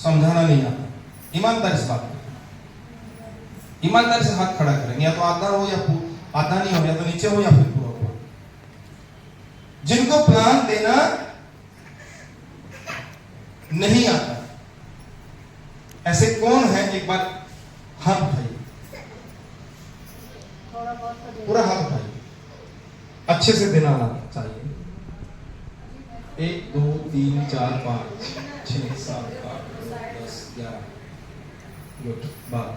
समझाना नहीं आता, ईमानदारी से बात करें, ईमानदारी से हाथ खड़ा करेंगे, या तो आधा हो या आधा नहीं हो, या तो नीचे हो या फिर पूरा हो। जिनको प्लान देना नहीं आता, ऐसे कौन है? एक बार हाथ उठाइए, पूरा हाथ उठाइए, अच्छे से देना आना चाहिए। 1 2 3 4 5 6 7 8 9 10 11 गुड 12।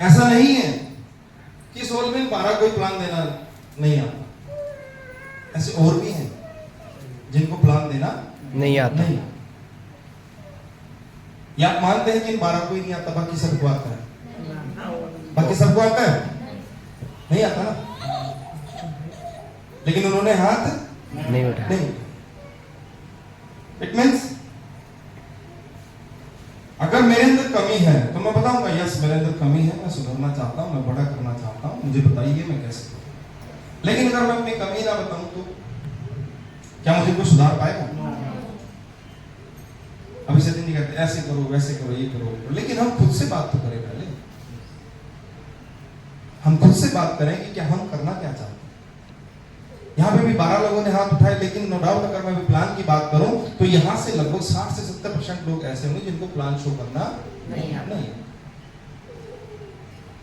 ऐसा नहीं है कि सोल में 12 कोई प्लान देना नहीं आता, ऐसे और भी हैं जिनको प्लान देना नहीं आता। नहीं। या आप मानते हैं कि इन 12 को ही नहीं आता, बाकी सबको आता है? बाकी सबको आता है? नहीं आता ना, लेकिन उन्होंने हाथ नहीं उठाया। नहीं। इट मीन्स अगर मेरे अंदर कमी है तो मैं बताऊंगा, यस मेरे अंदर कमी है, मैं सुधरना चाहता हूं, मैं बड़ा करना चाहता हूं, मुझे बताइए मैं कैसे करूं। लेकिन अगर मैं अपनी कमी ना बताऊं तो क्या मुझे कोई सुधार पाएगा? अभी से दिन नहीं कहते ऐसे करो वैसे करो ये करो, लेकिन हम खुद से बात तो करें पहले। हम खुद से बात करें कि क्या हम करना क्या चाहते हैं। यहाँ पे भी 12 लोगों ने हाथ उठाए, लेकिन नो डाउट अगर मैं भी प्लान की बात करूं तो यहाँ से लगभग 60 से 70% लोग ऐसे होंगे जिनको प्लान शो करना नहीं।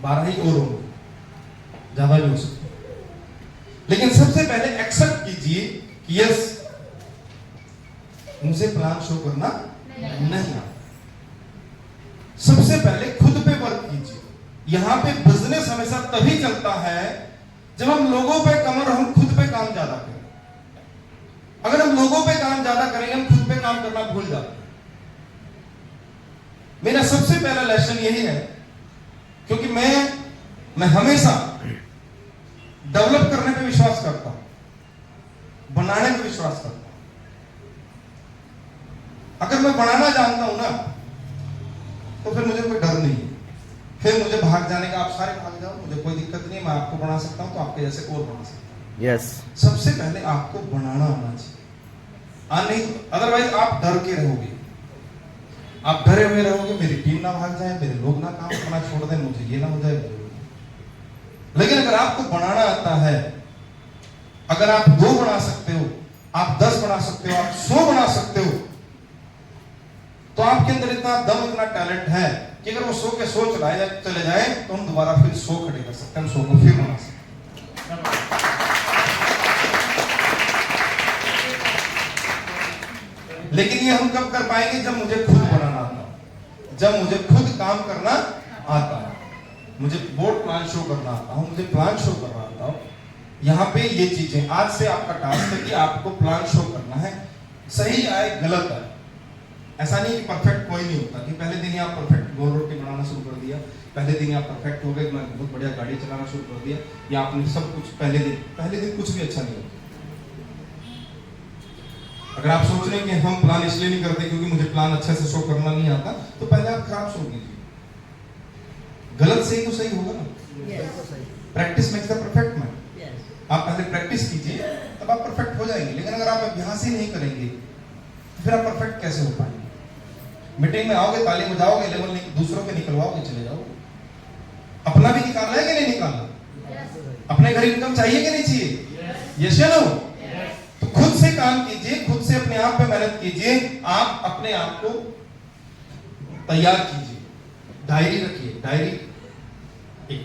12 ही और होंगे, ज्यादा भी हो सकते। लेकिन सबसे पहले एक्सेप्ट कीजिए कि यस मुझे प्लान शो करना नहीं आता। सबसे पहले खुद पे वर्क कीजिए। यहाँ पे बिजनेस हमेशा तभी चलता है जब हम लोगों पे कम और हम खुद पे काम ज्यादा करें। अगर हम लोगों पे काम ज्यादा करेंगे, हम खुद पे काम करना भूल जाते हैं। मेरा सबसे पहला लेसन यही है, क्योंकि मैं हमेशा डेवलप करने पे विश्वास करता हूं, बनाने पे विश्वास करता हूं। अगर मैं बनाना जानता हूं ना तो फिर मुझे कोई डर नहीं है, फिर मुझे भाग जाने का, आप सारे भाग जाओ, मुझे कोई दिक्कत नहीं है, मैं आपको बना सकता हूं तो आपके जैसे और बना सकता हूं। यस। सबसे पहले आपको बनाना आना चाहिए, नहीं अदरवाइज आप डर के रहोगे, आप डरे हुए रहोगे, मेरी टीम ना भाग जाए, मेरे लोग ना काम करना छोड़ दें, मुझे ये ना हो जाए। लेकिन अगर आपको बनाना आता है, अगर आप 2 बना सकते हो, आप 10 बना सकते हो, आप 100 बना सकते हो, तो आपके अंदर इतना दम, इतना टैलेंट है कि अगर वो 100 के 100 चले जाए तो हम दोबारा फिर 100 खड़े कर सकते हैं, हम 100 को फिर बना सकते हैं। लेकिन ये हम कब कर पाएंगे? जब मुझे खुद बनाना आता है, जब मुझे खुद काम करना आता है, मुझे बोर्ड प्लान शो करना आता हूं, मुझे प्लान शो करना आता हूं। यहाँ पे ये चीजें आज से आपका टास्क है कि आपको प्लान शो करना है, सही आए गलत आए। ऐसा नहीं कि परफेक्ट कोई नहीं होता कि पहले दिन ही आप परफेक्ट गोल रोटी बनाना शुरू कर दिया, पहले दिन ही आप परफेक्ट हो गए, मैं बहुत बढ़िया गाड़ी चलाना शुरू कर दिया, या आपने सब कुछ पहले दिन कुछ भी अच्छा नहीं होता। अगर आप सोच रहे हैं कि हम प्लान इसलिए नहीं करते क्योंकि मुझे प्लान अच्छे से शो करना नहीं आता, तो पहले आप खराब शो कीजिए। गलत से ही तो सही होगा ना। Practice makes the perfect man. आप पहले प्रैक्टिस कीजिए, तब आप परफेक्ट हो जाएंगे। लेकिन अगर आप अभ्यास ही नहीं करेंगे तो फिर आप परफेक्ट कैसे हो पाएंगे? मीटिंग में आओगे, ताली बजाओगे, लेवल दूसरों के निकलवाओगे, चले जाओगे। अपना भी निकालना है कि नहीं निकालना? अपने घर इनकम चाहिए कि नहीं चाहिए? यस या नो? तो खुद से काम कीजिए, खुद से अपने आप पे मेहनत कीजिए, आप अपने आप को तैयार कीजिए। डायरी रखिए, एक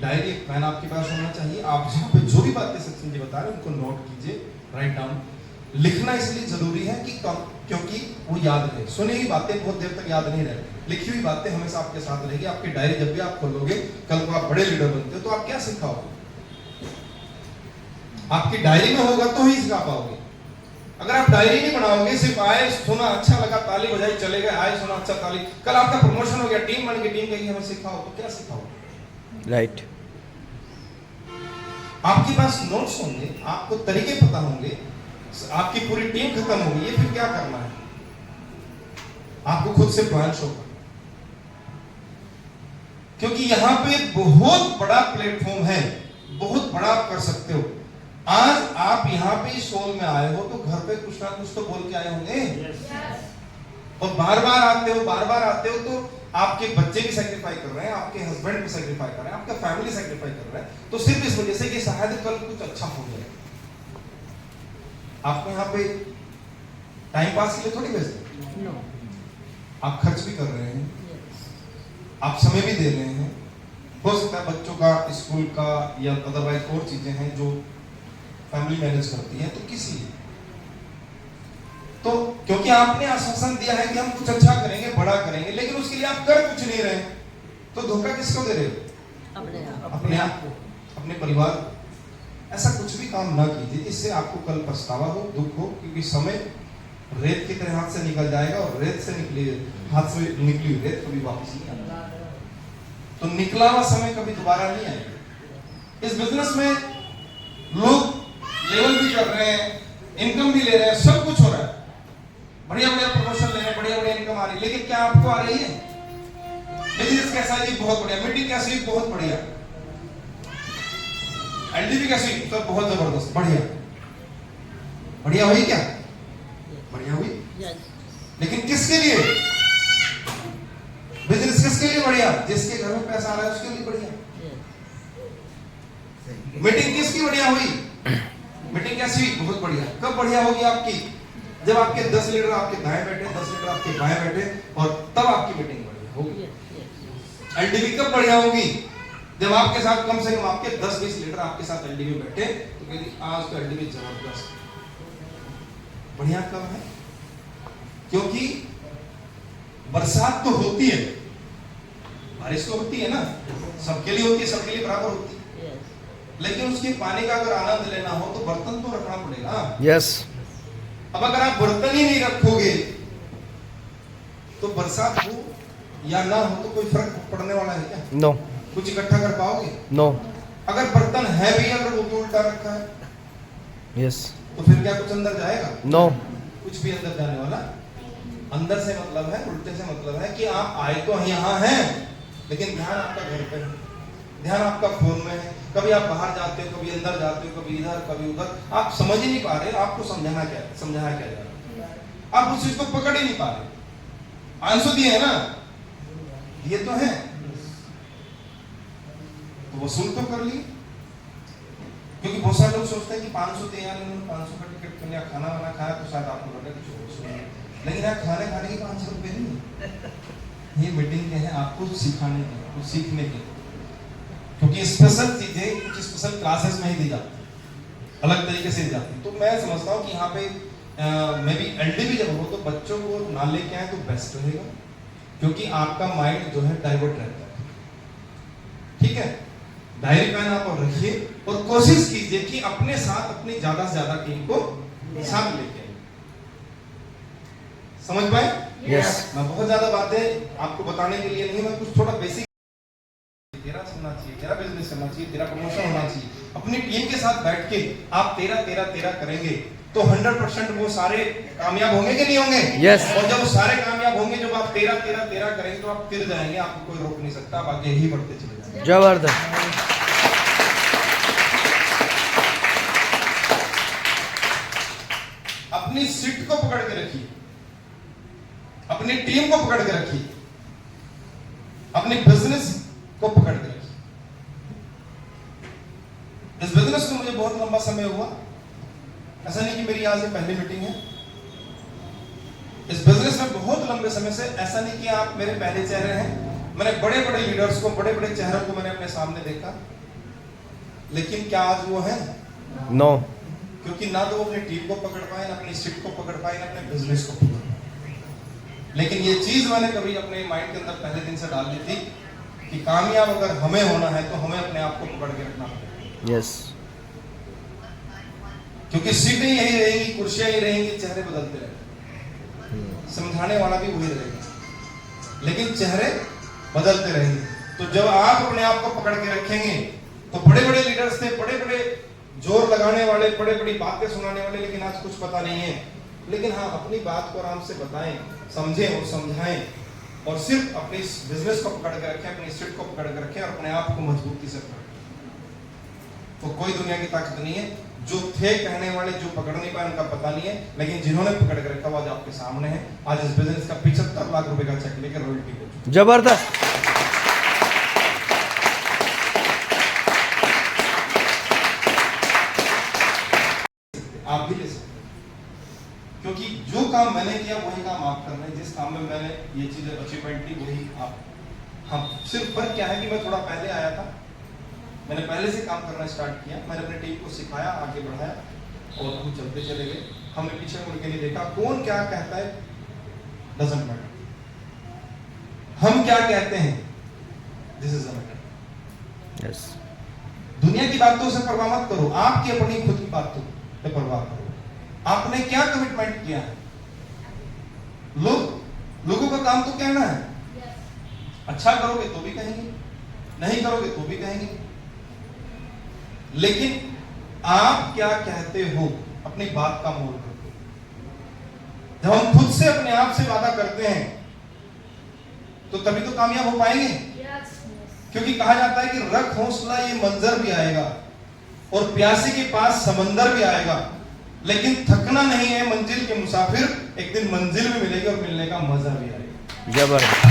पेन आपके पास होना चाहिए। आप जहाँ पे जो भी बातें सत्संग जी बता रहे हैं उनको नोट कीजिए, राइट डाउन। लिखना इसलिए जरूरी है कि क्योंकि वो याद रहे। सुनी हुई बातें बहुत देर तक याद नहीं रहती, लिखी हुई बातें हमेशा आपके साथ रहेगी। आपकी डायरी जब भी आप खोलोगे, कल को आप बड़े लीडर बनते हो तो आप क्या सिखाओगे? आपकी डायरी में होगा तो ही सिखा पाओगे। अगर आप डायरी नहीं बनाओगे, सिर्फ आए सुना अच्छा लगा ताली बजाई चले गए, आए सुना अच्छा ताली, कल आपका प्रमोशन हो गया, टीम बन गई, टीम कहेगी हमें सिखाओ, तो क्या सिखाओगे? राइट। आपके पास नोट्स होंगे, आपको तरीके पता होंगे, आपकी पूरी टीम खत्म होगी, ये फिर क्या करना है? आपको खुद से प्लान शो करना, क्योंकि यहां पे बहुत बड़ा प्लेटफॉर्म है, बहुत बड़ा आप कर सकते हो। आज आप यहाँ पे सोल में आए हो तो घर पे कुछ ना कुछ तो बोल के आए होंगे। और बार बार आते हो तो आपके बच्चे भी सेक्रीफाई कर रहे हैं, आपके हस्बैंड भी सेक्रीफाई कर रहे हैं, आपका फैमिली सेक्रीफाई कर रहा है, तो सिर्फ इस वजह से कि शायद कल कुछ अच्छा हो जाए। आपको यहाँ पे टाइम पास के लिए थोड़ी भेजते, आप खर्च भी कर रहे हैं, आप समय भी दे रहे हैं। हो सकता है बच्चों का स्कूल का या अदरवाइज और चीजें हैं जो फैमिली मैनेज करती है, तो किसी तो क्योंकि आपने आश्वासन दिया है कि हम कुछ अच्छा करेंगे, बड़ा करेंगे, लेकिन उसके लिए आप कर कुछ नहीं रहे, तो धोखा किसको दे रहे हो? अपने आप को, अपने परिवार को। ऐसा कुछ भी काम ना कीजिए जिससे आपको कल पछतावा हो, दुख हो, क्योंकि समय रेत की तरह हाथ से निकल जाएगा और रेत से हाथ से निकली हुई रेत कभी वापस नहीं आएगी। तो निकला हुआ समय कभी दोबारा नहीं आएगा। इस बिजनेस में लोग लेवल भी कर रहे हैं, इनकम भी ले रहे हैं, सब कुछ हो रहा है, बढ़िया बढ़िया प्रमोशन ले रहे हैं, बढ़िया बढ़िया इनकम आ रही है, लेकिन क्या आपको आ रही है? बिजनेस कैसा है जी? बहुत बढ़िया। मीटिंग कैसी हुई? बहुत बढ़िया। एलडीबी कैसी हुई? सब बहुत जबरदस्त, बढ़िया। बढ़िया हुई क्या? बढ़िया हुई। लेकिन किसके लिए बिजनेस? किसके लिए बढ़िया? जिसके घर में पैसा आ रहा है उसके लिए बढ़िया। मीटिंग किसकी बढ़िया हुई? मीटिंग कैसी हुई? बहुत बढ़िया। कब बढ़िया होगी आपकी? जब आपके 10 लीडर आपके दाएं बैठे, 10 लीडर आपके बाएं बैठे, और तब आपकी मीटिंग बढ़िया होगी। एलडीबी कब बढ़िया होगी? जब आपके साथ कम से कम आपके 10-20 लीडर आपके साथ एलडीबी बैठे, तो कहती आज तो एलडीबी जबरदस्त। बढ़िया कब है? क्योंकि बरसात तो होती है, बारिश तो होती है ना, सबके लिए होती है, सबके लिए बराबर होती है, लेकिन उसके पानी का अगर आनंद लेना हो तो बर्तन तो रखना पड़ेगा। यस। अब अगर आप बर्तन ही नहीं रखोगे तो बरसात हो या ना हो तो कोई फर्क पड़ने वाला है क्या? नो। कुछ इकट्ठा कर पाओगे? नो। अगर बर्तन है भी, अगर वो भी उल्टा रखा है, यस। तो फिर क्या कुछ अंदर जाएगा? नो। कुछ भी अंदर जाने वाला। अंदर से मतलब है, उल्टे से मतलब है कि आप आए तो यहाँ हैं, लेकिन ध्यान आपका घर पे है, ध्यान आपका फोन में है। कभी आप बाहर जाते हो, कभी अंदर जाते हो, कभी इधर कभी उधर, आप समझ ही नहीं पा रहे आपको समझाया क्या जा रहा है, आप उस चीज को पकड़ ही नहीं पा रहे। आंसू दिए है ना, ये तो है, तो वसूल तो कर लिए। क्योंकि बहुत सारे लोग सोचते हैं कि 500 दिए यार, इन्होंने 500 का टिकट कर लिया, खाना वाना खाया, तो शायद आपको लगे कुछ वसूल है, लेकिन यार खाने के 500 रुपए नहीं, ये मीटिंग के हैं आपको सिखाने के, कुछ सीखने के, क्योंकि स्पेशल चीजें कुछ स्पेशल क्लासेस में ही दी जाती है, अलग तरीके से दी जाती है। तो मैं समझता हूँ कि यहाँ पे मैं भी एलडीबी जब हो तो बच्चों को ना लेके आए तो बेस्ट रहेगा, क्योंकि आपका माइंड जो है डाइवर्ट रहता है। ठीक है, डायरी पेन आप रखिए और कोशिश कीजिए कि अपने साथ अपनी ज्यादा से ज्यादा टीम को साथ लेके आइए। समझ पाए? यस। मैं बहुत ज्यादा बातें आपको बताने के लिए नहीं, मैं कुछ थोड़ा बेसिक, तेरा सुनना चाहिए, तेरा बिजनेस करना चाहिए, तेरा प्रमोशन होना चाहिए। अपनी टीम के साथ बैठ के आप 13 करेंगे तो 100% वो सारे कामयाब होंगे कि नहीं होंगे? यस। और जब वो सारे कामयाब होंगे, जब आप 13 करेंगे तो आप फिर जाएंगे, आपको कोई रोक नहीं सकता, आप आगे ही बढ़ते चले जाएंगे। जबरदस्त। अपनी सीट को पकड़ के रखिए, अपनी टीम को पकड़ के रखिए, अपने बिजनेस को पकड़ के रखिए। इस बिजनेस को मुझे बहुत लंबा समय हुआ, ऐसा नहीं कि मेरी आज से पहली मीटिंग है। इस बिजनेस में बहुत लंबे समय से, ऐसा नहीं कि आप मेरे पहले चेहरे हैं, मैंने बड़े बड़े लीडर्स को, बड़े बड़े चेहरों को मैंने अपने सामने देखा, लेकिन क्या आज वो है? नो। क्योंकि ना तो वो अपनी टीम को पकड़ पाए, ना अपनी सीट को पकड़ पाए, ना अपने बिजनेस को पकड़ पाए। लेकिन ये चीज मैंने कभी अपने माइंड के अंदर पहले दिन से डाल दी थी कि कामयाब अगर हमें होना है तो हमें अपने आप को पकड़ के रखना पड़ेगा। यस। क्योंकि सीटें यही रहेंगी, कुर्सियां ही रहेंगी, चेहरे बदलते रहेंगे, समझाने वाला भी वही रहेगा, लेकिन चेहरे बदलते रहेंगे। तो जब आप अपने आप को पकड़ के रखेंगे तो बड़े बड़े लीडर्स थे, बड़े बड़े जोर लगाने वाले, बड़े बड़ी बातें सुनाने वाले, लेकिन आज कुछ पता नहीं है। लेकिन हाँ, अपनी बात को आराम से बताएं, समझें और समझाएं, और सिर्फ अपने बिजनेस को पकड़ के रखें, अपनी सीट को पकड़ के रखें और अपने आप को मजबूती से पकड़ें। तो कोई दुनिया की ताकत नहीं है। जो थे कहने वाले, जो पकड़ नहीं पाए उनका पता नहीं है, लेकिन जिन्होंने पकड़ के रखा वो आज आपके सामने है। आज इस बिजनेस का 75 लाख रुपए का चेक लेकर रॉयल्टी को जबरदस्त। आप भी ले सकते हैं, क्योंकि जो काम मैंने किया वही काम आप कर रहे हैं। जिस काम में मैंने ये चीजें अचीवमेंट की वही आप। हाँ, सिर्फ फर्क क्या है कि मैं थोड़ा पहले आया था, मैंने पहले से काम करना स्टार्ट किया, मैंने अपनी टीम को सिखाया, आगे बढ़ाया और हम चलते चले गए। हमने पीछे मुड़ के नहीं देखा कौन क्या कहता है, डजंट मैटर। हम क्या कहते हैं, this is the matter. Yes. दुनिया की बातों से परवाह मत करो, आपकी अपनी खुद की बातों पे परवाह करो। आपने क्या कमिटमेंट किया है? लोगों का काम तो कहना है। अच्छा करोगे तो भी कहेंगे, नहीं करोगे तो भी कहेंगे, लेकिन आप क्या कहते हो, अपनी बात का मोल करते हो। जब हम खुद से अपने आप से वादा करते हैं तो तभी तो कामयाब हो पाएंगे। क्योंकि कहा जाता है कि रख हौसला, ये मंजर भी आएगा और प्यासे के पास समंदर भी आएगा, लेकिन थकना नहीं है मंजिल के मुसाफिर, एक दिन मंजिल भी मिलेगी और मिलने का मजा भी आएगा। जबरदस्त।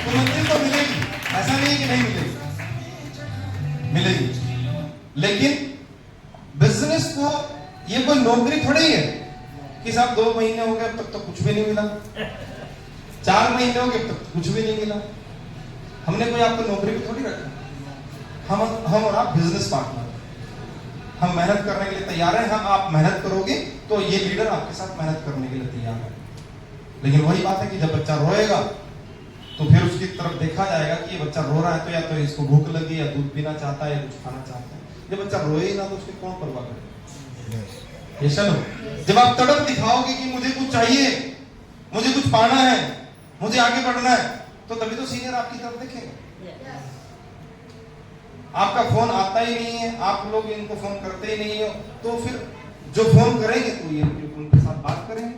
तो मंजिल तो मिलेगी, ऐसा नहीं है कि नहीं मिलेगी, मिलेगी। लेकिन बिजनेस को ये कोई नौकरी थोड़ी है कि साहब 2 महीने हो गए अब तक तो कुछ भी नहीं मिला, 4 महीने हो गए अब तक कुछ भी नहीं मिला। हमने कोई आपको नौकरी पे थोड़ी रखा। हम और आप बिजनेस पार्टनर, हम मेहनत करने के लिए तैयार हैं। हम आप मेहनत करोगे तो ये लीडर आपके साथ मेहनत करने के लिए तैयार है। लेकिन वही बात है कि जब बच्चा रोएगा तो फिर उसकी तरफ देखा जाएगा कि ये बच्चा रो रहा है तो या तो इसको भूख लगी, या दूध पीना चाहता है, या कुछ खाना चाहता है। जब बच्चा रोए ना तो उसकी कौन परवाह करेगा? ये चलो, जब आप तड़प दिखाओगे कि मुझे कुछ चाहिए, मुझे कुछ पाना है, मुझे आगे बढ़ना है, तो तभी तो सीनियर आपकी तरफ देखेगा। आपका फोन आता ही नहीं है, आप लोग इनको फोन करते ही नहीं हो, तो फिर जो फोन करेंगे तो ये उनके साथ बात करेंगे,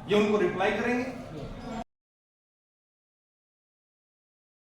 ये उनको रिप्लाई करेंगे।